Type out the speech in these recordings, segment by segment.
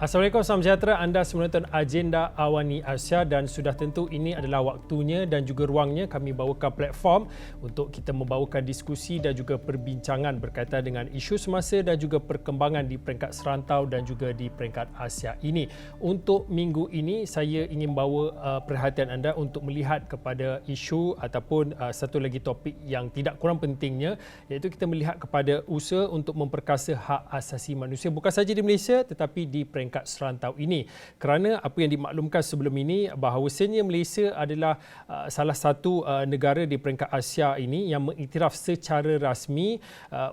Assalamualaikum, salam sejahtera. Anda menonton Agenda Awani Asia dan sudah tentu ini adalah waktunya dan juga ruangnya kami bawakan platform untuk kita membawakan diskusi dan juga perbincangan berkaitan dengan isu semasa dan juga perkembangan di peringkat serantau dan juga di peringkat Asia ini. Untuk minggu ini saya ingin bawa perhatian anda untuk melihat kepada isu ataupun satu lagi topik yang tidak kurang pentingnya, iaitu kita melihat kepada usaha untuk memperkasa hak asasi manusia bukan sahaja di Malaysia tetapi di peringkat serantau ini, kerana apa yang dimaklumkan sebelum ini bahawasanya Malaysia adalah salah satu negara di peringkat Asia ini yang mengiktiraf secara rasmi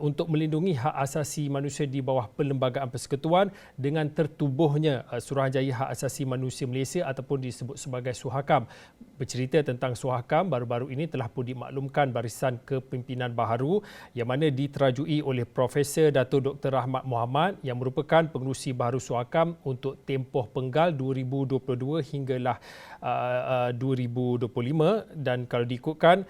untuk melindungi hak asasi manusia di bawah Perlembagaan Persekutuan dengan tertubuhnya Suruhanjaya Hak Asasi Manusia Malaysia ataupun disebut sebagai SUHAKAM. Bercerita tentang SUHAKAM, baru-baru ini telah pun dimaklumkan barisan kepimpinan baharu yang mana diterajui oleh Profesor Dato' Dr. Rahmat Mohamad yang merupakan pengerusi baharu SUHAKAM untuk tempoh penggal 2022 hinggalah 2025, dan kalau diikutkan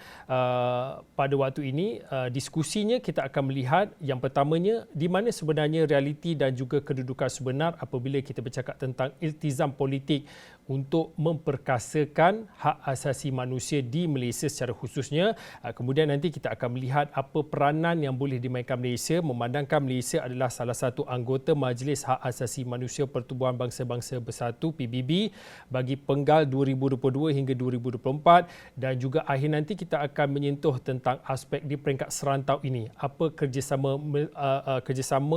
pada waktu ini diskusinya kita akan melihat yang pertamanya di mana sebenarnya realiti dan juga kedudukan sebenar apabila kita bercakap tentang iltizam politik untuk memperkasakan hak asasi manusia di Malaysia secara khususnya. Kemudian nanti kita akan melihat apa peranan yang boleh dimainkan Malaysia memandangkan Malaysia adalah salah satu anggota Majlis Hak Asasi Manusia Pertubuhan Bangsa-Bangsa Bersatu PBB bagi penggal 2022 hingga 2024, dan juga akhir nanti kita akan menyentuh tentang aspek di peringkat serantau ini. Apa kerjasama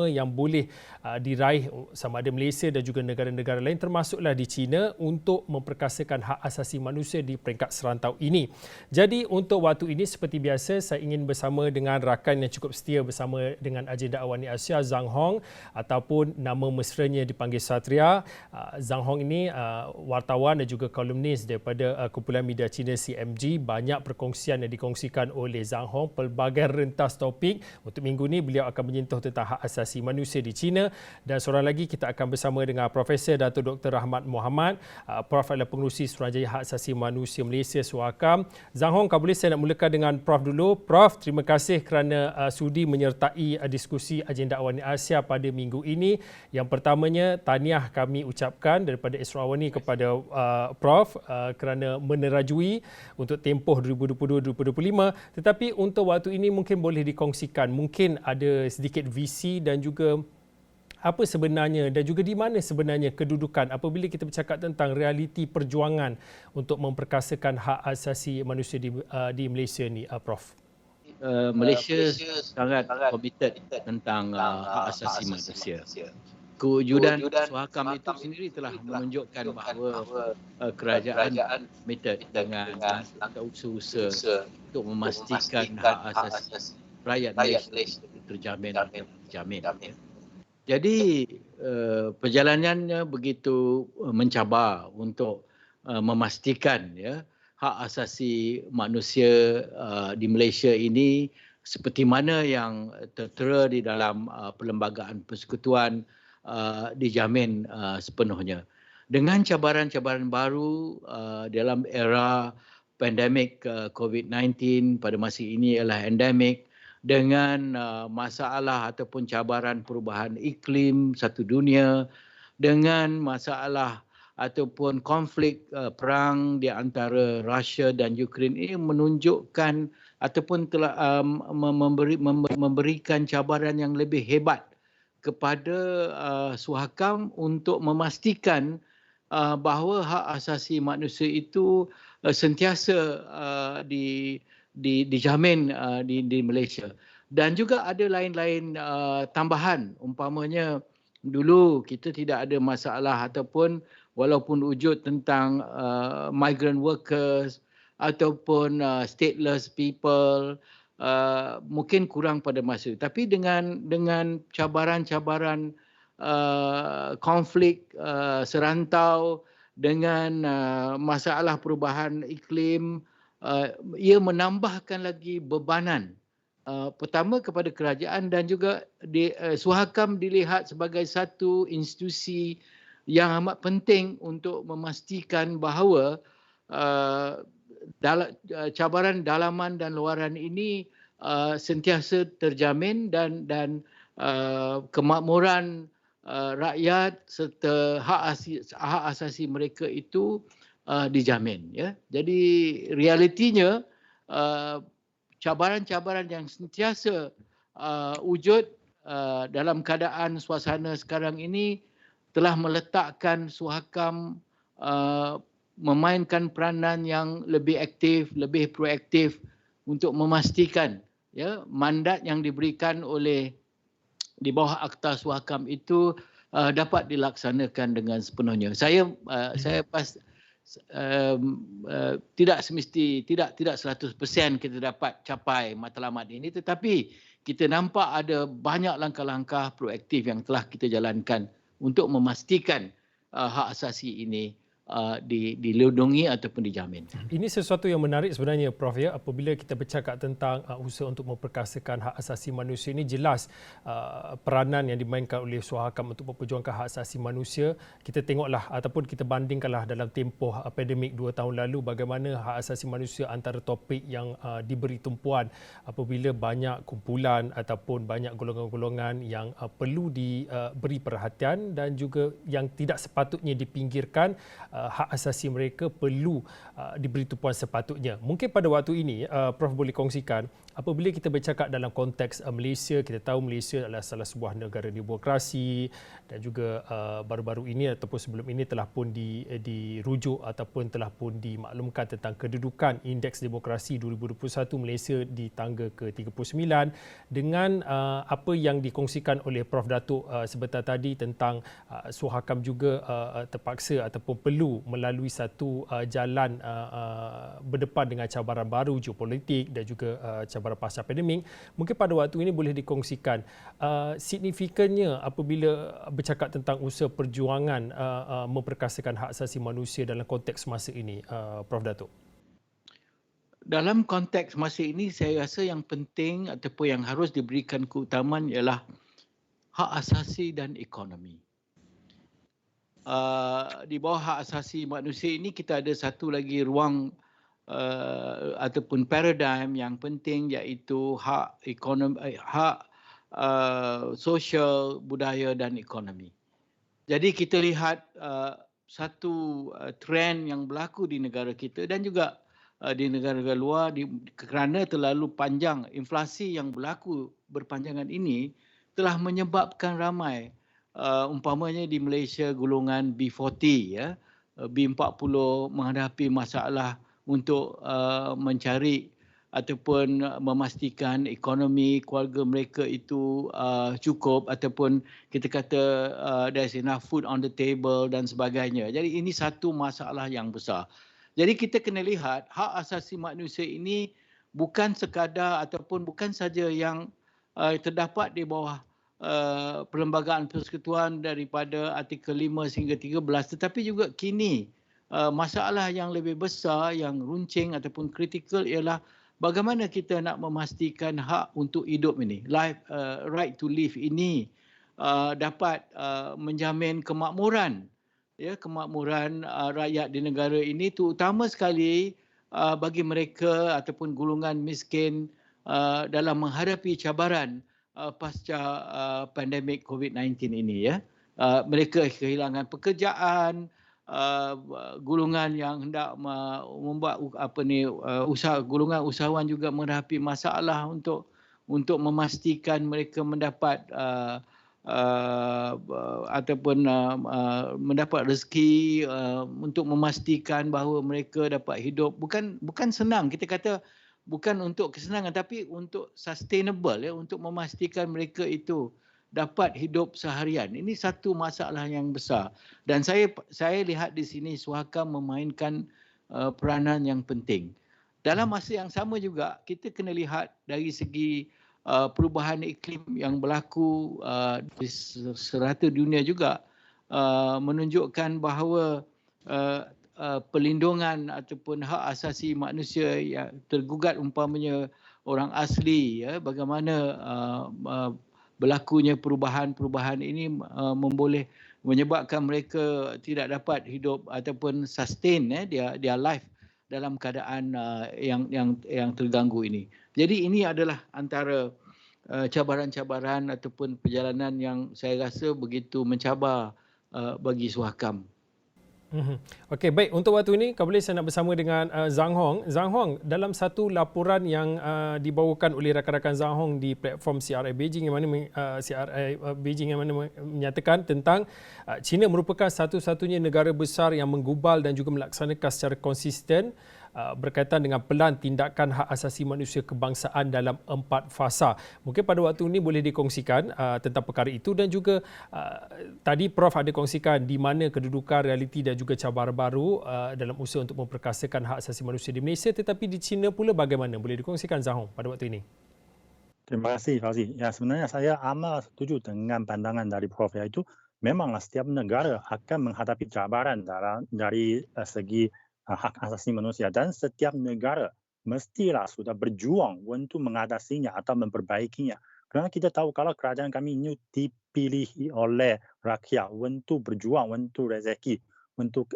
yang boleh diraih sama ada Malaysia dan juga negara-negara lain termasuklah di China untuk memperkasakan hak asasi manusia di peringkat serantau ini. Jadi untuk waktu ini seperti biasa saya ingin bersama dengan rakan yang cukup setia bersama dengan Agenda Awani Asia, Zhang Hong, ataupun nama mesranya dipanggil Satria. Zhang Hong ini wartawan dan juga kolumnis daripada kumpulan media Cina CMG. Banyak perkongsian yang dikongsikan oleh Zhang Hong pelbagai rentas topik. Untuk minggu ini beliau akan menyentuh tentang hak asasi manusia di China, dan seorang lagi kita akan bersama dengan Profesor Dato' Dr. Rahmat Mohamad. Prof adalah pengerusi Suruhanjaya Hak Asasi Manusia Malaysia SUHAKAM. Zhang Hong, kalau boleh saya nak mulakan dengan Prof dulu. Prof, terima kasih kerana sudi menyertai diskusi Agenda Awani Asia pada minggu ini. Yang pertamanya, tahniah kami ucapkan daripada Astro Awani kepada Prof kerana menerajui untuk tempoh 2022-2025. Tetapi untuk waktu ini mungkin boleh dikongsikan, mungkin ada sedikit visi dan juga apa sebenarnya dan juga di mana sebenarnya kedudukan apabila kita bercakap tentang realiti perjuangan untuk memperkasakan hak asasi manusia di Malaysia ni, Prof. Malaysia sangat komited tentang hak asasi manusia. Kewujudan SUHAKAM itu sendiri telah menunjukkan bahawa kerajaan komited dengan usaha-usaha untuk memastikan hak asasi rakyat Malaysia terjamin. Jadi perjalanannya begitu mencabar untuk memastikan hak asasi manusia di Malaysia ini seperti mana yang tertera di dalam Perlembagaan Persekutuan dijamin sepenuhnya. Dengan cabaran-cabaran baru dalam era pandemik COVID-19, pada masa ini ialah endemik, dengan masalah ataupun cabaran perubahan iklim satu dunia, dengan masalah ataupun konflik perang di antara Rusia dan Ukraine, ini menunjukkan ataupun telah memberikan cabaran yang lebih hebat kepada SUHAKAM untuk memastikan bahawa hak asasi manusia itu sentiasa dijamin di Malaysia. Dan juga ada lain-lain tambahan, umpamanya dulu kita tidak ada masalah ataupun walaupun wujud tentang migrant workers ataupun stateless people, mungkin kurang pada masa. Tapi dengan cabaran-cabaran konflik serantau, dengan masalah perubahan iklim, ia menambahkan lagi bebanan pertama kepada kerajaan, dan juga SUHAKAM dilihat sebagai satu institusi yang amat penting untuk memastikan bahawa cabaran dalaman dan luaran ini sentiasa terjamin dan kemakmuran rakyat serta hak asasi mereka itu dijamin, ya. Jadi realitinya cabaran-cabaran yang sentiasa wujud dalam keadaan suasana sekarang ini telah meletakkan Suhakam memainkan peranan yang lebih aktif, lebih proaktif untuk memastikan, ya, mandat yang diberikan oleh di bawah Akta Suhakam itu dapat dilaksanakan dengan sepenuhnya. Saya tidak semesti tidak 100% kita dapat capai matlamat ini, tetapi kita nampak ada banyak langkah-langkah proaktif yang telah kita jalankan untuk memastikan hak asasi ini dilindungi ataupun dijamin. Ini sesuatu yang menarik sebenarnya, Prof, ya. Apabila kita bercakap tentang usaha untuk memperkasakan hak asasi manusia, ini jelas peranan yang dimainkan oleh Suhakam untuk memperjuangkan hak asasi manusia. Kita tengoklah ataupun kita bandingkanlah dalam tempoh pandemik 2 tahun lalu bagaimana hak asasi manusia antara topik yang diberi tumpuan apabila banyak kumpulan ataupun banyak golongan-golongan yang perlu diberi perhatian dan juga yang tidak sepatutnya dipinggirkan. Hak asasi mereka perlu diberi tumpuan sepatutnya. Mungkin pada waktu ini, Prof boleh kongsikan, apabila kita bercakap dalam konteks Malaysia, kita tahu Malaysia adalah salah sebuah negara demokrasi dan juga baru-baru ini ataupun sebelum ini telah pun dirujuk ataupun telah pun dimaklumkan tentang kedudukan Indeks Demokrasi 2021 Malaysia di tangga ke-39 dengan apa yang dikongsikan oleh Prof Datuk sebentar tadi tentang Suhakam juga terpaksa ataupun perlu melalui satu jalan berdepan dengan cabaran baru geopolitik dan juga cabaran pasca pandemik. Mungkin pada waktu ini boleh dikongsikan signifikannya apabila bercakap tentang usaha perjuangan memperkasakan hak asasi manusia dalam konteks masa ini, Prof Datuk. Dalam konteks masa ini, saya rasa yang penting ataupun yang harus diberikan keutamaan ialah hak asasi dan ekonomi. Di bawah hak asasi manusia ini kita ada satu lagi ruang ataupun paradigm yang penting, iaitu hak ekonomi, hak sosial, budaya dan ekonomi. Jadi kita lihat satu trend yang berlaku di negara kita dan juga di negara-negara luar kerana terlalu panjang inflasi yang berlaku berpanjangan ini telah menyebabkan ramai umpamanya di Malaysia golongan B40, ya, B40 menghadapi masalah untuk mencari ataupun memastikan ekonomi keluarga mereka itu cukup ataupun kita kata there's enough food on the table dan sebagainya. Jadi ini satu masalah yang besar. Jadi kita kena lihat hak asasi manusia ini bukan sekadar ataupun bukan saja yang terdapat di bawah Perlembagaan Persekutuan daripada artikel 5 sehingga 13, tetapi juga kini masalah yang lebih besar, yang runcing ataupun kritikal ialah bagaimana kita nak memastikan hak untuk hidup ini, right to live ini dapat menjamin kemakmuran, ya, kemakmuran rakyat di negara ini, terutama sekali bagi mereka ataupun golongan miskin dalam menghadapi cabaran pasca pandemik COVID-19 ini, ya. Mereka kehilangan pekerjaan, golongan yang hendak membuat golongan usahawan juga menghadapi masalah untuk memastikan mereka mendapat ataupun mendapat rezeki, untuk memastikan bahawa mereka dapat hidup bukan senang, kita kata bukan untuk kesenangan tapi untuk sustainable, ya, untuk memastikan mereka itu dapat hidup seharian. Ini satu masalah yang besar dan saya lihat di sini Suhakam memainkan peranan yang penting. Dalam masa yang sama juga kita kena lihat dari segi perubahan iklim yang berlaku di serata dunia juga menunjukkan bahawa perlindungan ataupun hak asasi manusia yang tergugat umpamanya orang asli, ya, bagaimana berlakunya perubahan-perubahan ini memboleh menyebabkan mereka tidak dapat hidup ataupun sustain dia life dalam keadaan yang terganggu ini. Jadi ini adalah antara cabaran-cabaran ataupun perjalanan yang saya rasa begitu mencabar bagi Suhakam. Okey, baik. Untuk waktu ini, kalau boleh saya nak bersama dengan Zhang Hong. Zhang Hong, dalam satu laporan yang dibawakan oleh rakan-rakan Zhang Hong di platform CRI Beijing yang mana menyatakan tentang China merupakan satu-satunya negara besar yang menggubal dan juga melaksanakan secara konsisten berkaitan dengan pelan tindakan hak asasi manusia kebangsaan dalam 4 fasa. Mungkin pada waktu ini boleh dikongsikan tentang perkara itu dan juga tadi Prof ada kongsikan di mana kedudukan, realiti dan juga cabaran baru dalam usaha untuk memperkasakan hak asasi manusia di Malaysia, tetapi di China pula bagaimana? Boleh dikongsikan Zahong pada waktu ini? Terima kasih, Fauzi. Ya, sebenarnya saya amat setuju dengan pandangan dari Prof, iaitu memanglah setiap negara akan menghadapi cabaran dari segi hak asasi manusia dan setiap negara mestilah sudah berjuang untuk mengatasinya atau memperbaikinya. Kerana kita tahu kalau kerajaan kami ini dipilih oleh rakyat untuk berjuang untuk rezeki, untuk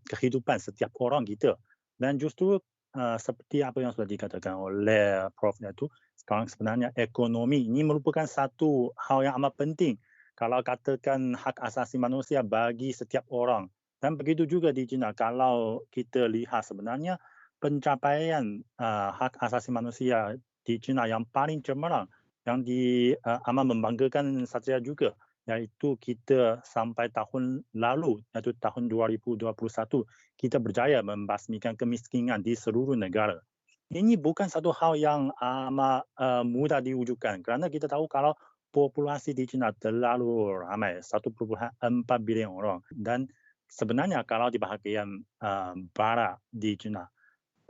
kehidupan setiap orang kita. Dan justru seperti apa yang sudah dikatakan oleh Prof itu, sekarang sebenarnya ekonomi ini merupakan satu hal yang amat penting kalau katakan hak asasi manusia bagi setiap orang. Dan begitu juga di China, kalau kita lihat sebenarnya pencapaian hak asasi manusia di China yang paling cemerlang, yang amat membanggakan saja juga, iaitu kita sampai tahun lalu, iaitu tahun 2021, kita berjaya membasmikan kemiskinan di seluruh negara. Ini bukan satu hal yang amat mudah diwujudkan kerana kita tahu kalau populasi di China terlalu ramai, 1,4 bilion orang. Dan sebenarnya kalau di bahagian barat di China,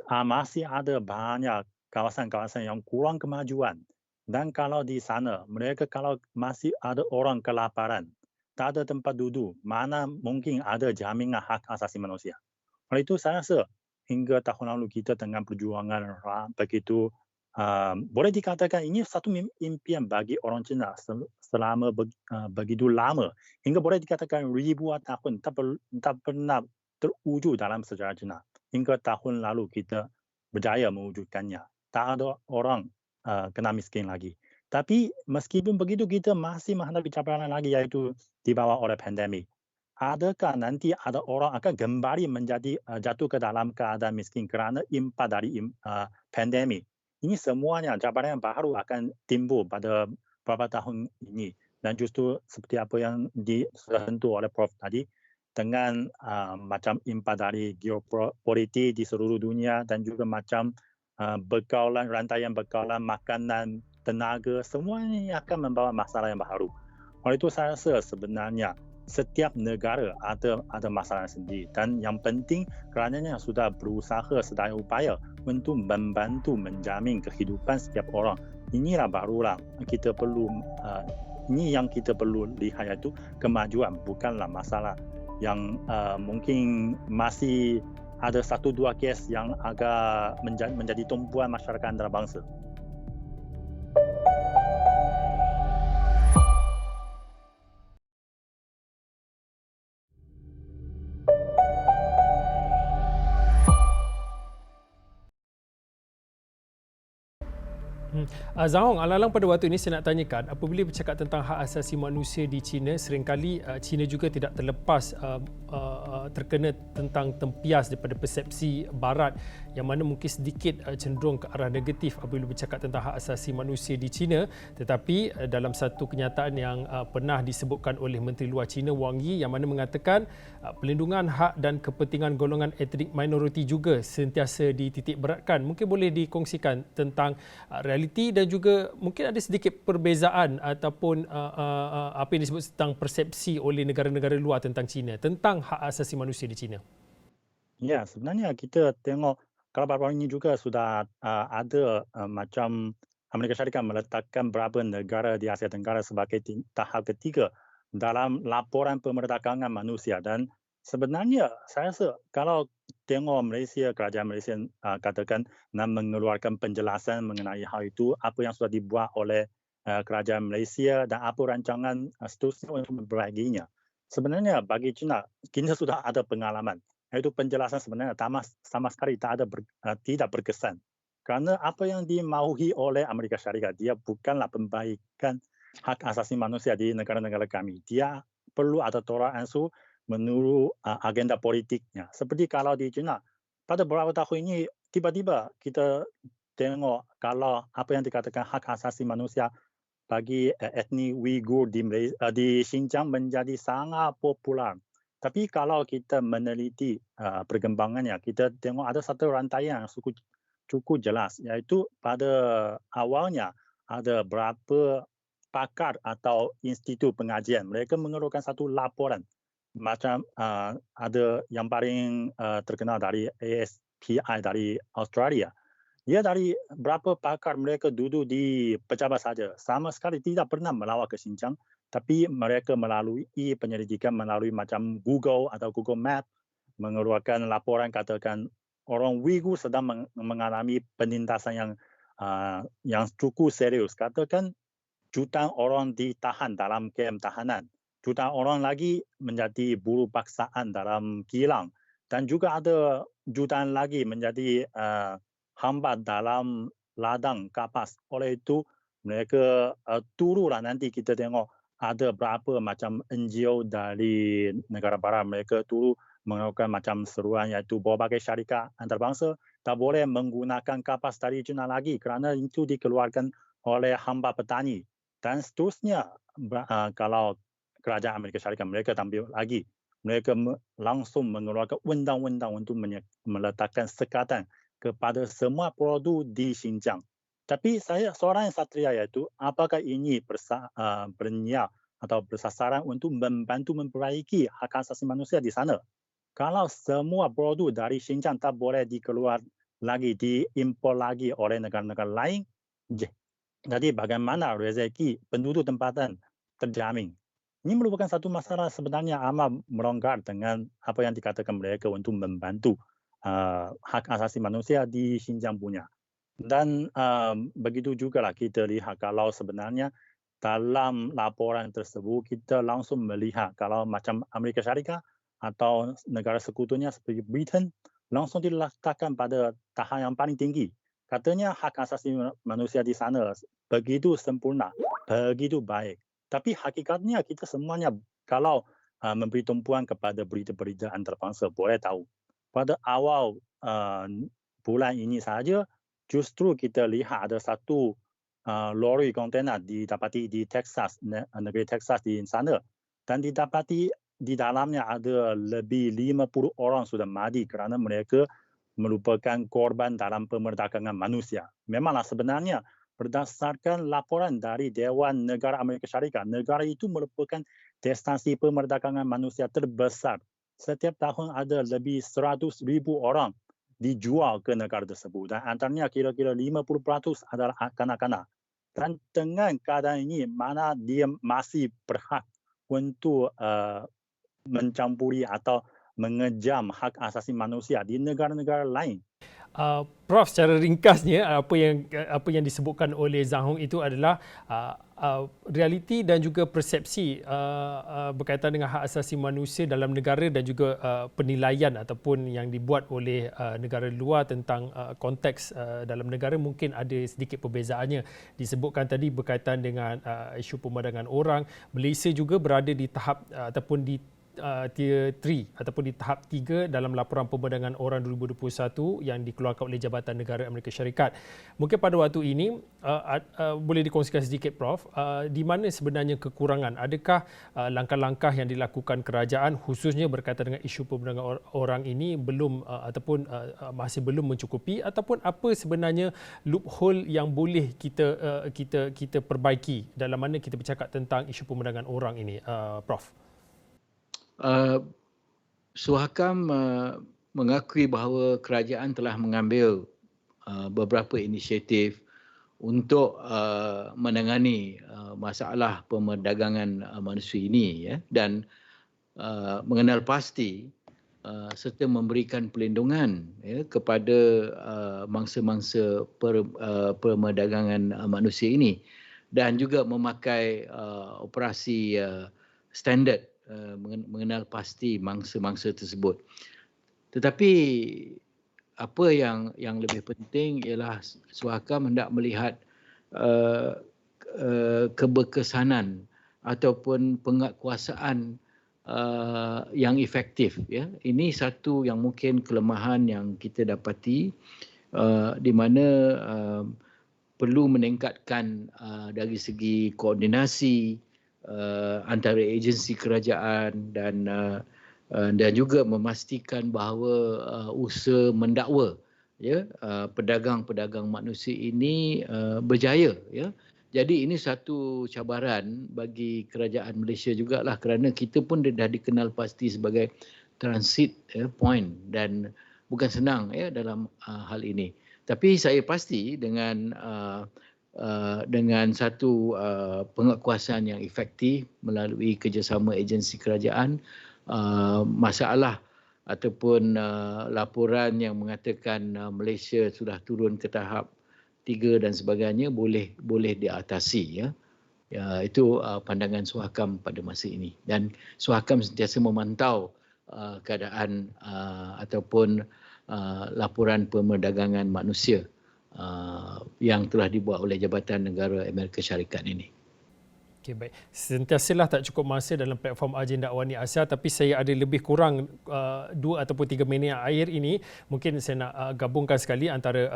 masih ada banyak kawasan-kawasan yang kurang kemajuan. Dan kalau di sana, mereka kalau masih ada orang kelaparan, tak ada tempat duduk, mana mungkin ada jaminan hak asasi manusia. Oleh itu saya rasa hingga tahun lalu kita dengan perjuangan begitu boleh dikatakan ini satu impian bagi orang Cina selama begitu lama, hingga boleh dikatakan ribuan tahun tak pernah terwujud dalam sejarah Cina. Hingga tahun lalu kita berjaya mewujudkannya. Tak ada orang kena miskin lagi. Tapi meskipun begitu kita masih menghadapi cabaran lagi, iaitu dibawa oleh pandemik. Adakah nanti ada orang akan kembali menjadi jatuh ke dalam keadaan miskin kerana impak dari pandemik? Ini semuanya cabaran yang baru akan timbul pada beberapa tahun ini. Dan justru seperti apa yang sudah tentu oleh Prof tadi, dengan macam impak dari geopolitik di seluruh dunia dan juga macam rantaian bekalan, makanan, tenaga, semuanya akan membawa masalah yang baru. Oleh itu saya rasa sebenarnya setiap negara ada masalah sendiri dan yang penting kerananya sudah berusaha sedaya upaya untuk membantu menjamin kehidupan setiap orang. Inilah barulah kita perlu ini yang kita perlu lihat, iaitu kemajuan, bukanlah masalah yang mungkin masih ada satu dua kes yang agak menjadi tumpuan masyarakat antarabangsa. Zahong, alang-alang pada waktu ini saya nak tanyakan, apabila bercakap tentang hak asasi manusia di China, seringkali China juga tidak terlepas terkena tentang tempias daripada persepsi barat yang mana mungkin sedikit cenderung ke arah negatif apabila bercakap tentang hak asasi manusia di China, tetapi dalam satu kenyataan yang pernah disebutkan oleh Menteri Luar China Wang Yi yang mana mengatakan pelindungan hak dan kepentingan golongan etnik minoriti juga sentiasa dititik beratkan. Mungkin boleh dikongsikan tentang realiti dan juga mungkin ada sedikit perbezaan ataupun apa yang disebut tentang persepsi oleh negara-negara luar tentang China, tentang hak asasi manusia di China. Ya, sebenarnya kita tengok kalau baru-baru ini juga sudah ada macam Amerika Syarikat meletakkan beberapa negara di Asia Tenggara sebagai tahap ketiga dalam laporan pemerdakangan manusia. Dan sebenarnya saya rasa kalau tengok Malaysia, kerajaan Malaysia katakan nak mengeluarkan penjelasan mengenai hal itu, apa yang sudah dibuat oleh kerajaan Malaysia dan apa rancangan seterusnya untuk memperbaikinya. Sebenarnya bagi China, kita sudah ada pengalaman. Iaitu penjelasan sebenarnya sama sekali tidak berkesan. Kerana apa yang dimaui oleh Amerika Syarikat, dia bukanlah pembaikan hak asasi manusia di negara-negara kami. Dia perlu ada tolak ansur menurut agenda politiknya. Seperti kalau di China, pada beberapa tahun ini tiba-tiba kita tengok kalau apa yang dikatakan hak asasi manusia bagi etnik Uyghur di Xinjiang menjadi sangat popular. Tapi kalau kita meneliti perkembangannya, kita tengok ada satu rantaian yang cukup jelas, iaitu pada awalnya ada berapa pakar atau institut pengajian, mereka mengeluarkan satu laporan. Macam ada yang paling terkenal dari ASPI dari Australia. Dia dari berapa pakar mereka duduk di pejabat saja. Sama sekali tidak pernah melawat ke Xinjiang. Tapi mereka melalui penyelidikan melalui macam Google atau Google Map mengeluarkan laporan katakan orang Uyghur sedang mengalami penindasan yang cukup serius. Katakan jutaan orang ditahan dalam kem tahanan. Jutaan orang lagi menjadi buruh paksaan dalam kilang. Dan juga ada jutaan lagi menjadi hamba dalam ladang kapas. Oleh itu, mereka turunlah nanti kita tengok ada berapa macam NGO dari negara barat. Mereka turun melakukan macam seruan iaitu berbagai syarikat antarabangsa tak boleh menggunakan kapas dari China lagi kerana itu dikeluarkan oleh hamba petani. Dan seterusnya, kalau kerajaan Amerika Syarikat mereka tampil lagi, mereka langsung mengeluarkan undang-undang untuk meletakkan sekatan kepada semua produk di Xinjiang. Tapi saya seorang satria iaitu apakah ini berniat atau bersasaran untuk membantu memperbaiki hak asasi manusia di sana? Kalau semua produk dari Xinjiang tak boleh dikeluar lagi, diimpor lagi oleh negara-negara lain, jadi bagaimana rezeki penduduk tempatan terjamin? Ini merupakan satu masalah sebenarnya amat melonggar dengan apa yang dikatakan mereka untuk membantu hak asasi manusia di Xinjiang punya. Dan begitu juga lah kita lihat kalau sebenarnya dalam laporan tersebut kita langsung melihat kalau macam Amerika Syarikat atau negara sekutunya seperti Britain langsung diletakkan pada tahap yang paling tinggi. Katanya hak asasi manusia di sana begitu sempurna, begitu baik. Tapi hakikatnya kita semuanya kalau memberi tumpuan kepada berita-berita antarabangsa boleh tahu. Pada awal bulan ini saja justru kita lihat ada satu lori kontainer didapati di Texas, negeri Texas di sana. Dan didapati di dalamnya ada lebih 50 orang sudah mati kerana mereka merupakan korban dalam pemerdagangan manusia. Memanglah sebenarnya berdasarkan laporan dari Dewan Negara Amerika Syarikat, negara itu merupakan destinasi pemerdagangan manusia terbesar. Setiap tahun ada lebih 100,000 orang dijual ke negara tersebut dan antaranya kira-kira 50% adalah kanak-kanak. Dan dengan keadaan ini, mana dia masih berhak untuk mencampuri atau mengejam hak asasi manusia di negara-negara lain. Prof, secara ringkasnya apa yang disebutkan oleh Zhang Hong itu adalah realiti dan juga persepsi berkaitan dengan hak asasi manusia dalam negara dan juga penilaian ataupun yang dibuat oleh negara luar tentang konteks dalam negara mungkin ada sedikit perbezaannya. Disebutkan tadi berkaitan dengan isu pemandangan orang, Malaysia juga berada di tahap ataupun di tier 3 ataupun di tahap 3 dalam laporan pemandangan orang 2021 yang dikeluarkan oleh Jabatan Negara Amerika Syarikat. Mungkin pada waktu ini boleh dikongsikan sedikit Prof, di mana sebenarnya kekurangan? Adakah langkah-langkah yang dilakukan kerajaan khususnya berkaitan dengan isu pemandangan orang ini belum ataupun masih belum mencukupi, ataupun apa sebenarnya loophole yang boleh kita perbaiki dalam mana kita bercakap tentang isu pemandangan orang ini, Prof? Suhakam mengakui bahawa kerajaan telah mengambil beberapa inisiatif untuk menangani masalah pemerdagangan manusia ini, ya, dan mengenal pasti serta memberikan perlindungan, ya, kepada mangsa-mangsa pemerdagangan manusia ini dan juga memakai operasi standard mengenal pasti mangsa-mangsa tersebut. Tetapi apa yang lebih penting ialah Suhakam hendak melihat uh, keberkesanan ataupun penguatkuasaan yang efektif. Ya, ini satu yang mungkin kelemahan yang kita dapati, di mana perlu meningkatkan dari segi koordinasi antara agensi kerajaan dan juga memastikan bahawa usaha mendakwa, ya, pedagang-pedagang manusia ini berjaya, ya. Jadi ini satu cabaran bagi kerajaan Malaysia jugalah, kerana kita pun dah dikenal pasti sebagai transit, ya, point, dan bukan senang, ya, dalam hal ini. Tapi saya pasti dengan satu penguatkuasaan yang efektif melalui kerjasama agensi kerajaan, masalah ataupun laporan yang mengatakan Malaysia sudah turun ke tahap 3 dan sebagainya boleh diatasi, ya. Ya, itu pandangan Suhakam pada masa ini, dan Suhakam sentiasa memantau keadaan ataupun laporan perdagangan manusia yang telah dibuat oleh Jabatan Negara Amerika Syarikat ini. Okey, baik. Sentiasalah tak cukup masa dalam platform Agenda Awani Asia, tapi saya ada lebih kurang 2 ataupun 3 minit akhir ini. Mungkin saya nak gabungkan sekali antara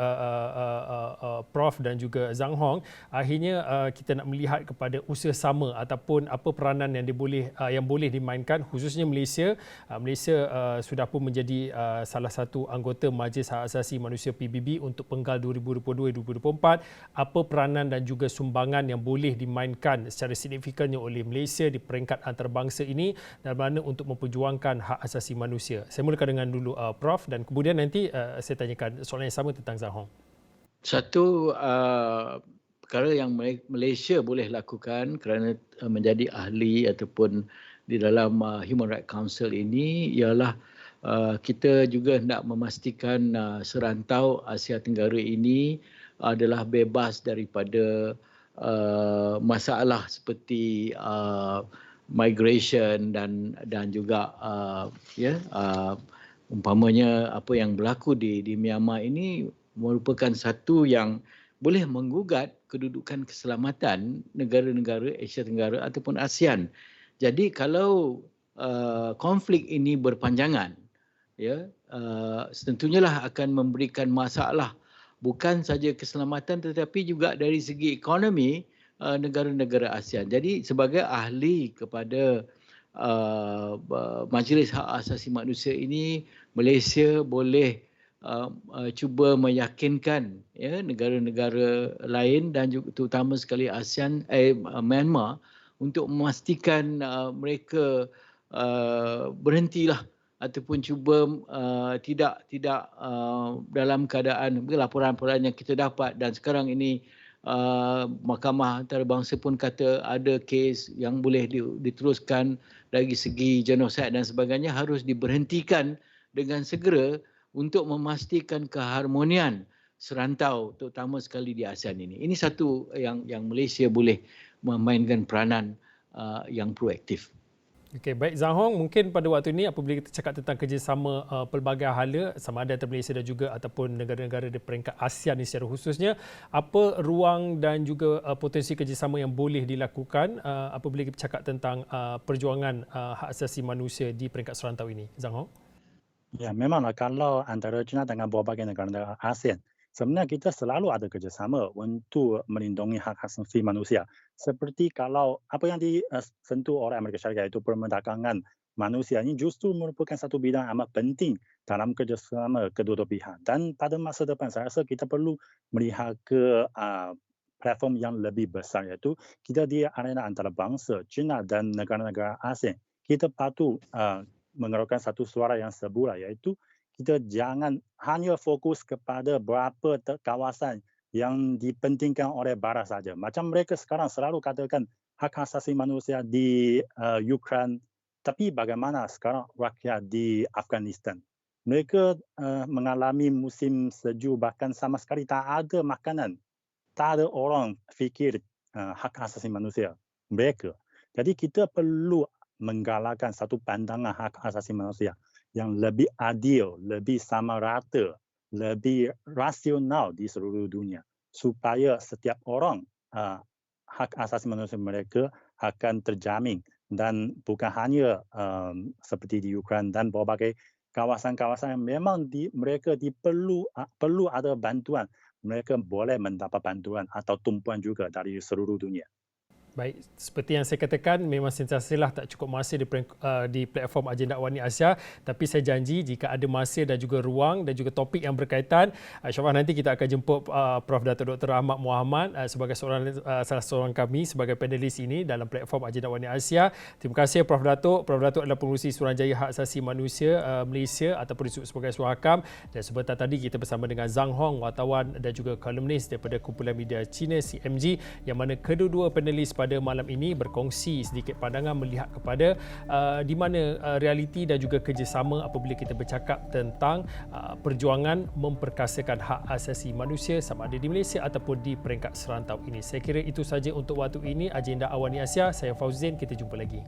Prof dan juga Zhang Hong. Akhirnya kita nak melihat kepada usaha sama ataupun apa peranan yang boleh dimainkan, khususnya Malaysia. Malaysia sudah pun menjadi salah satu anggota Majlis Hak Asasi Manusia PBB untuk penggal 2022-2024. Apa peranan dan juga sumbangan yang boleh dimainkan secara signifikannya oleh Malaysia di peringkat antarabangsa ini dalam mana untuk memperjuangkan hak asasi manusia. Saya mulakan dengan dulu Prof, dan kemudian nanti saya tanyakan soalan yang sama tentang Zhang Hong. Satu perkara yang Malaysia boleh lakukan kerana menjadi ahli ataupun di dalam Human Rights Council ini ialah kita juga hendak memastikan serantau Asia Tenggara ini adalah bebas daripada masalah seperti migration dan juga umpamanya apa yang berlaku di Myanmar ini merupakan satu yang boleh menggugat kedudukan keselamatan negara-negara Asia Tenggara ataupun ASEAN. Jadi kalau konflik ini berpanjangan, ya, tentunyalah akan memberikan masalah bukan saja keselamatan tetapi juga dari segi ekonomi negara-negara ASEAN. Jadi sebagai ahli kepada Majlis Hak Asasi Manusia ini, Malaysia boleh cuba meyakinkan, ya, negara-negara lain dan juga terutama sekali ASEAN, Myanmar, untuk memastikan mereka berhentilah ataupun cuba tidak dalam keadaan laporan-laporan yang kita dapat, dan sekarang ini Mahkamah Antarabangsa pun kata ada kes yang boleh diteruskan dari segi genosid dan sebagainya harus diberhentikan dengan segera untuk memastikan keharmonian serantau terutama sekali di ASEAN ini. Ini satu yang Malaysia boleh memainkan peranan yang proaktif. Okey, baik Zhang Hong, mungkin pada waktu ini apabila kita cakap tentang kerjasama pelbagai hala sama ada antara Malaysia dan juga ataupun negara-negara di peringkat ASEAN ini secara khususnya, apa ruang dan juga potensi kerjasama yang boleh dilakukan apabila kita cakap tentang perjuangan hak asasi manusia di peringkat serantau ini, Zhang Hong? Ya, memanglah kalau antara China dengan berbagai negara ASEAN, sebenarnya kita selalu ada kerjasama untuk melindungi hak asasi manusia. Seperti kalau apa yang disentuh oleh Amerika Syarikat itu perdagangan manusia ini justru merupakan satu bidang amat penting dalam kerjasama kedua-dua pihak. Dan pada masa depan saya rasa kita perlu melihat ke platform yang lebih besar, iaitu kita di arena antarabangsa China dan negara-negara ASEAN. Kita patut mengeluarkan satu suara yang sebulan, iaitu kita jangan hanya fokus kepada berapa kawasan yang dipentingkan oleh Barat saja. Macam mereka sekarang selalu katakan hak asasi manusia di Ukraine, tapi bagaimana sekarang rakyat di Afghanistan? Mereka mengalami musim sejuk, bahkan sama sekali tak ada makanan. Tak ada orang fikir hak asasi manusia mereka. Jadi kita perlu menggalakkan satu pandangan hak asasi manusia yang lebih adil, lebih sama rata lebih rasional di seluruh dunia supaya setiap orang hak asasi manusia mereka akan terjamin dan bukan hanya seperti di Ukraina dan berbagai kawasan-kawasan yang memang mereka perlu ada bantuan, mereka boleh mendapat bantuan atau tumpuan juga dari seluruh dunia. Baik, seperti yang saya katakan, memang sentiasalah tak cukup masa di platform Agenda Awani Asia, tapi saya janji jika ada masa dan juga ruang dan juga topik yang berkaitan, insyaAllah nanti kita akan jemput Prof. Datuk Dr. Ahmad Muhammad sebagai salah seorang kami sebagai panelis ini dalam platform Agenda Awani Asia. Terima kasih Prof. Datuk. Prof. Datuk adalah pengurusi Suruhanjaya Hak Asasi Manusia Malaysia ataupun disebut sebagai Suhakam, dan sebentar tadi kita bersama dengan Zhang Hong, wartawan dan juga kolumnis daripada kumpulan media Cina CMG, yang mana kedua-dua panelis pada malam ini berkongsi sedikit pandangan melihat kepada di mana realiti dan juga kerjasama apabila kita bercakap tentang perjuangan memperkasakan hak asasi manusia sama ada di Malaysia ataupun di peringkat serantau ini. Saya kira itu saja untuk waktu ini Agenda Awani Asia. Saya Fauzin, kita jumpa lagi.